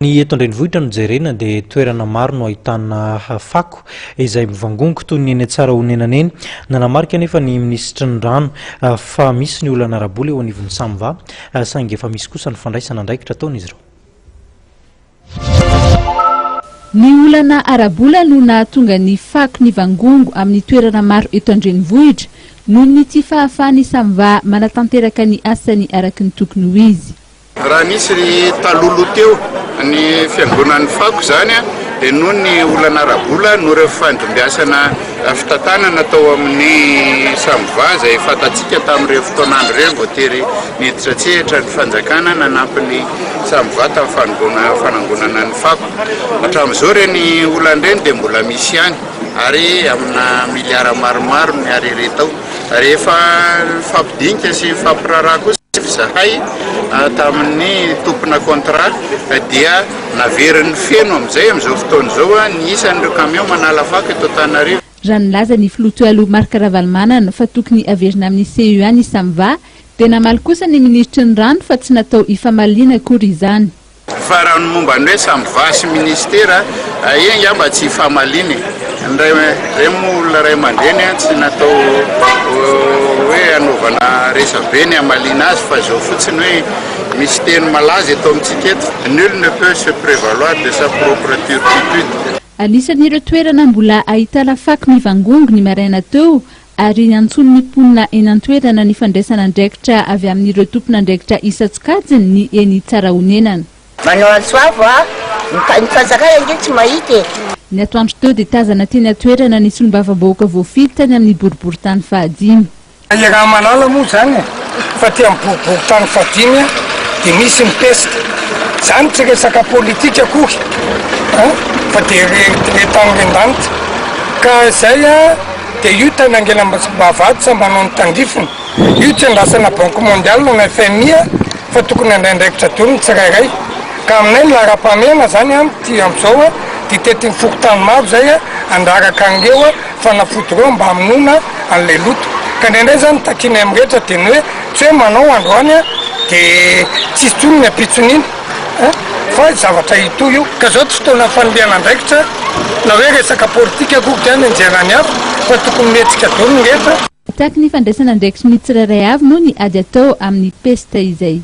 Ny eto andrenivohitra no jerena dia toerana maro no ahitana Fako izay mivangongo toy ny eny Tsarahonenana eny. Nanamarika nefa ny minisitry ny Rano fa misy ny olana ara-bola eo anivon'ny Samva saingy efa misy kosa ny fandraisan'andraikitra ataony izy ireo. Ny olana ara-bola no nahatonga ny Fako ny vangongo amin'ny toerana maro eto andrenivohitra noho ny tsy fahafahan'ny Samva manatanteraka ny asany araky ny tokony ho izy. Raha nisy talolo teo ny fiangonan'ny Fako zany dia noho ny olana ara-bola no ireo fandrombiasana fitantanana natao amin'ny Samva izay fantatsika tamin'ireo fotoanandro ireo vao tery niditra tsehatra ny fanjakana nanampy ny Samva tamin'ny fanangonana ny Fako. Hatramin'izao ireny olana ireny dia mbola misy ihany ary amina miliara maromaro ny ariretao rehefa fampidinika sy fampiraharaha kosa fizahay tamin'ny tompona contrat dia naverin'ny feno amin'izao fotoana izao ny isan'ireo camion manala Fako eto Antananarivo. Raha nilaza ny filotoaloha Marc Ravalomanana fa tokony averina amin'ny CEA ny Samva dia namaly kosa ny minisitry ny Rano fa tsy natao ifamaliana akory izany. Fa raha ny momba ny hoe Samva sy ministera eny mba tsy ifamaliana ray olona ray aman-dreny tsy natao hoe anaovana resabe ny amaliana azy fa zao fotsiny hoe misy teny malaza eto amintsika eto nul ne peut se prévaloir de sa propre turpitude. Anisan'ireo toerana mbola ahitana Fako mivangongo ny maraina teo ary antsony ny mponina eny an-toerana ny fandraisan'andraikitra avy amin'ireo tompon'andraikitra isa-tsokajiny ny eny Tsarahonenana. Manao ansoavo ny fanjakana nge tsy mahita. Ny atoandro teo dia tazana teny atoerana ny solombavambahoaka voafily tany amin'ny boriboritany fahadimy. Raha manala moa zany fa ty amin'ny boriboritany fahadimy dia misy ny peste zany tsy resaka politika akory fa dia retany rendanitra ka zay dia io tany angela bavady sa manao ny tangifony io tsy andrasana banque mondiale na FMI fa tokony andraindraikitra teo ny tsirairay ka aminay lara-pamena zany ty amin'izao dia tety ny fokotany maro zay andaraka angeo fanafody reo mba aminona an'ilay loto ka indraindray zany takiny amin'ny rehetra dia ny hoe tsy hoe manao androany dia tsisy tsony ny ampitson'iny fa zavatra hito io ka zao tsy fotoana fanolian'andraikitra na hoe resaka politika koa tiany anjerany avy fa tokony mihetsika dolo ny rehetra. Taky ny fandraisan'andraikitra ny tsirairay avy moa ny ady atao amin'ny peste izay.